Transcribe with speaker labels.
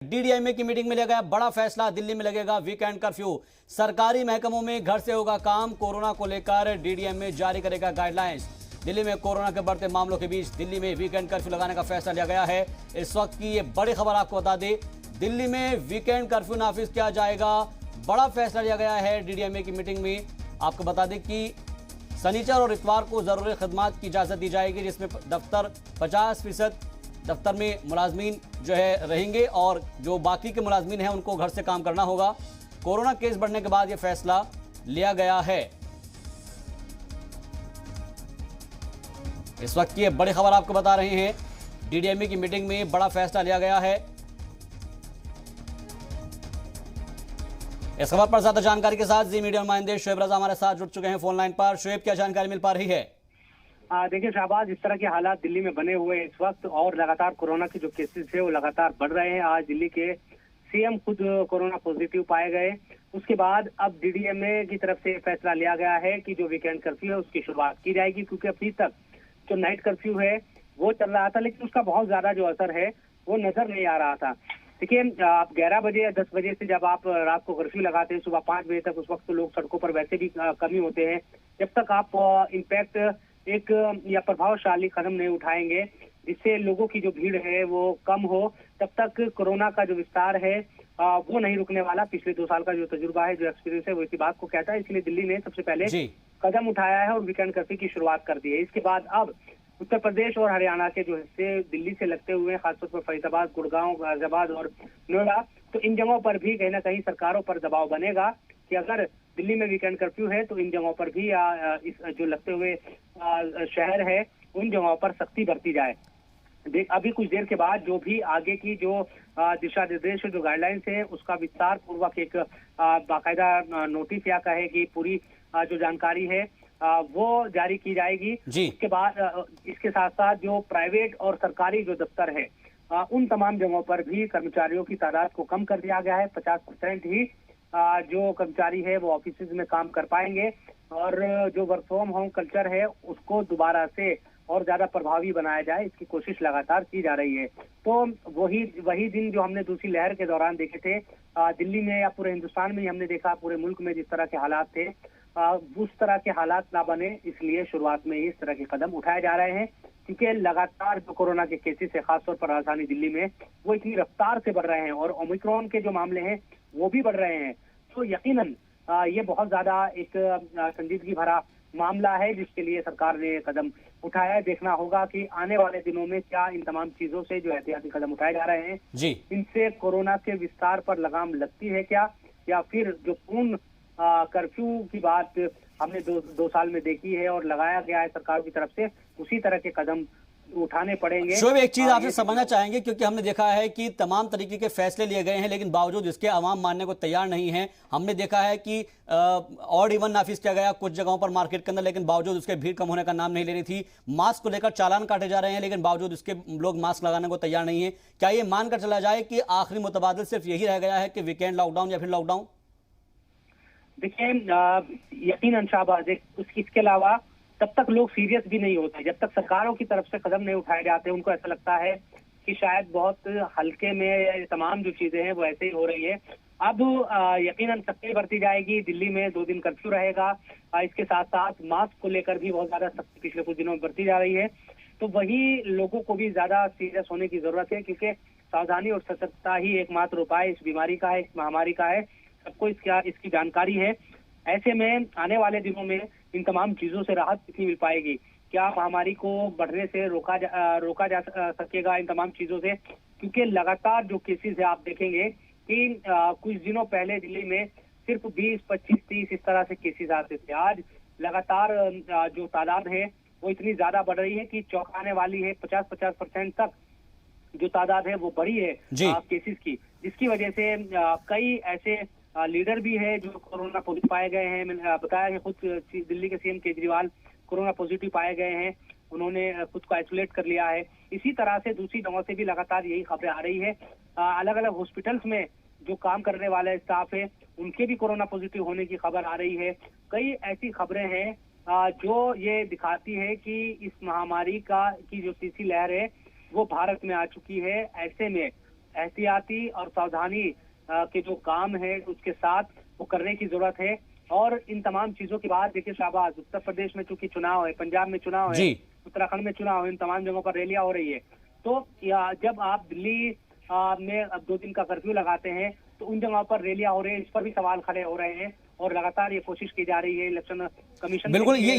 Speaker 1: DDMA की meeting में लिया गया बड़ा फैसला। दिल्ली में लगेगा वीकेंड कर्फ्यू। सरकारी महकमों में घर से होगा काम। कोरोना को लेकर डीडीएमए जारी करेगा गाइडलाइंस। दिल्ली में कोरोना के बढ़ते मामलों के बीच दिल्ली में वीकेंड कर्फ्यू लगाने का फैसला लिया गया है। इस वक्त की ये बड़ी खबर आपको बता दें, दिल्ली में वीकेंड कर्फ्यू नाफिज किया जाएगा। बड़ा फैसला लिया गया है डीडीएमए की मीटिंग में। आपको बता दें कि शनिचर और इतवार को जरूरी खदमात की इजाजत दी जाएगी, जिसमें दफ्तर 50% दफ्तर में मुलाजमीन जो है रहेंगे और जो बाकी के मुलाजमीन हैं उनको घर से काम करना होगा। कोरोना केस बढ़ने के बाद यह फैसला लिया गया है। इस वक्त की ये बड़ी खबर आपको बता रहे हैं, डीडीएमए की मीटिंग में बड़ा फैसला लिया गया है। इस खबर पर ज्यादा जानकारी के साथ जी मीडिया नुमाइंदे शुएब रजा हमारे साथ जुड़ चुके हैं फोन लाइन पर। शुएब, क्या जानकारी मिल पा रही है?
Speaker 2: देखिए शाहबाज, इस तरह के हालात दिल्ली में बने हुए इस वक्त और लगातार कोरोना के जो केसेस है वो लगातार बढ़ रहे हैं। आज दिल्ली के सीएम खुद कोरोना पॉजिटिव पाए गए। उसके बाद अब डीडीएमए की तरफ से फैसला लिया गया है कि जो वीकेंड कर्फ्यू है उसकी शुरुआत की जाएगी, क्योंकि अभी तक जो नाइट कर्फ्यू है वो चल रहा था, लेकिन उसका बहुत ज्यादा जो असर है वो नजर नहीं आ रहा था। देखिए, आप 11 बजे या 10 बजे से जब आप रात को कर्फ्यू लगाते हैं सुबह 5 बजे तक, उस वक्त तो लोग सड़कों पर वैसे भी कम ही होते हैं। जब तक आप इम्पैक्ट एक या प्रभावशाली कदम नहीं उठाएंगे जिससे लोगों की जो भीड़ है वो कम हो, तब तक कोरोना का जो विस्तार है वो नहीं रुकने वाला। पिछले 2 साल का जो तजुर्बा है, जो एक्सपीरियंस है, वो इसी बात को कहता है। इसलिए दिल्ली ने सबसे पहले कदम उठाया है और वीकेंड कर्फ्यू की शुरुआत कर दी है। इसके बाद अब उत्तर प्रदेश और हरियाणा के जो हिस्से दिल्ली से लगते हुए हैं, खासतौर पर फरीदाबाद, गुड़गांव, गाजियाबाद और नोएडा, तो इन जगहों पर भी कहीं ना कहीं सरकारों पर दबाव बनेगा कि अगर दिल्ली में वीकेंड कर्फ्यू है तो इन जगहों पर भी इस जो लगते हुए शहर है उन जगहों पर सख्ती बरती जाए। अभी कुछ देर के बाद जो भी आगे की जो दिशा निर्देश, जो गाइडलाइंस है, उसका विस्तार पूर्वक एक बाकायदा नोटिस या कहे कि पूरी जो जानकारी है वो जारी की जाएगी। इसके बाद इसके साथ साथ जो प्राइवेट और सरकारी जो दफ्तर है उन तमाम जगहों पर भी कर्मचारियों की तादाद को कम कर दिया गया है। 50% ही जो कर्मचारी है वो ऑफिस में काम कर पाएंगे और जो वर्क फ्रॉम होम कल्चर है उसको दोबारा से और ज्यादा प्रभावी बनाया जाए, इसकी कोशिश लगातार की जा रही है। तो वही दिन जो हमने दूसरी लहर के दौरान देखे थे दिल्ली में या पूरे हिंदुस्तान में ही हमने देखा, पूरे मुल्क में जिस तरह के हालात थे उस तरह के हालात ना बने, इसलिए शुरुआत में ही इस तरह के कदम उठाए जा रहे हैं। क्योंकि लगातार जो कोरोना के केसेस है खासतौर पर राजधानी दिल्ली में वो इतनी रफ्तार से बढ़ रहे हैं और ओमिक्रॉन के जो मामले हैं वो भी बढ़ रहे हैं। तो यकीनन ये बहुत ज्यादा एक संजीदगी भरा मामला है जिसके लिए सरकार ने कदम उठाया है। देखना होगा कि आने वाले दिनों में क्या इन तमाम चीजों से जो एहतियाती कदम उठाए जा रहे हैं इनसे कोरोना के विस्तार पर लगाम लगती है क्या, या फिर जो पूर्ण कर्फ्यू की बात हमने दो साल में देखी है और लगाया गया है सरकार की तरफ से, उसी तरह के कदम उठाने पड़ेंगे।
Speaker 1: शोएब, एक चीज आपसे समझना चाहेंगे, क्योंकि हमने देखा है कि तमाम तरीके के फैसले लिए गए हैं लेकिन बावजूद इसके अवाम मानने को तैयार नहीं है। हमने देखा है कि ऑड इवन नाफिज किया गया कुछ जगहों पर मार्केट के अंदर, लेकिन बावजूद उसके भीड़ कम होने का नाम नहीं ले रही थी। मास्क को लेकर चालान काटे जा रहे हैं लेकिन बावजूद इसके लोग मास्क लगाने को तैयार नहीं है। क्या ये मानकर चला जाए कि आखिरी मुतबादिल सिर्फ यही रह गया है कि वीकेंड लॉकडाउन या फिर लॉकडाउन?
Speaker 2: देखिए, यकीनन शाहबाज, इसके अलावा तब तक लोग सीरियस भी नहीं होते जब तक सरकारों की तरफ से कदम नहीं उठाए जाते। उनको ऐसा लगता है कि शायद बहुत हल्के में तमाम जो चीजें हैं वो ऐसे ही हो रही है। अब यकीनन सख्ती बरती जाएगी। दिल्ली में 2 दिन कर्फ्यू रहेगा। इसके साथ साथ मास्क को लेकर भी बहुत ज्यादा सख्ती पिछले कुछ दिनों में बरती जा रही है। तो वही लोगों को भी ज्यादा सीरियस होने की जरूरत है, क्योंकि सावधानी और सतर्कता ही एकमात्र उपाय इस बीमारी का है, इस महामारी का है। सबको इसकी जानकारी है। ऐसे में आने वाले दिनों में इन तमाम चीजों से राहत कितनी मिल पाएगी, क्या महामारी को बढ़ने से रोका जा सकेगा इन तमाम चीजों से? क्योंकि लगातार जो केसेस है आप देखेंगे कि कुछ दिनों पहले दिल्ली में सिर्फ 20, 25, 30 इस तरह से केसेस आते थे। आज लगातार जो तादाद है वो इतनी ज्यादा बढ़ रही है कि चौंकाने वाली है। 50% तक जो तादाद है वो बढ़ी है केसेस की, जिसकी वजह से कई ऐसे लीडर भी है जो कोरोना पॉजिटिव पाए गए हैं। मैंने बताया है खुद दिल्ली के सीएम केजरीवाल कोरोना पॉजिटिव पाए गए हैं, उन्होंने खुद को आइसोलेट कर लिया है। इसी तरह से दूसरी जगहों से भी लगातार यही खबरें आ रही है। अलग अलग हॉस्पिटल्स में जो काम करने वाले स्टाफ है उनके भी कोरोना पॉजिटिव होने की खबर आ रही है। कई ऐसी खबरें हैं जो ये दिखाती है कि इस महामारी की जो तीसरी लहर है वो भारत में आ चुकी है। ऐसे में एहतियाती और सावधानी के जो काम है उसके साथ वो करने की जरूरत है। और इन तमाम चीजों के बाद देखिए शाहबाज, उत्तर प्रदेश में चूंकि चुनाव है, पंजाब में चुनाव है,
Speaker 1: जी।
Speaker 2: उत्तराखंड में चुनाव है, इन तमाम जगहों पर रैलियां हो रही है। तो जब आप दिल्ली में अब 2 दिन का कर्फ्यू लगाते हैं तो उन जगहों पर रैलियां हो रही है, इस पर भी सवाल खड़े हो रहे हैं और लगातार ये कोशिश की जा रही है इलेक्शन कमीशन
Speaker 1: बिल्कुल,
Speaker 2: के लिए।
Speaker 1: ये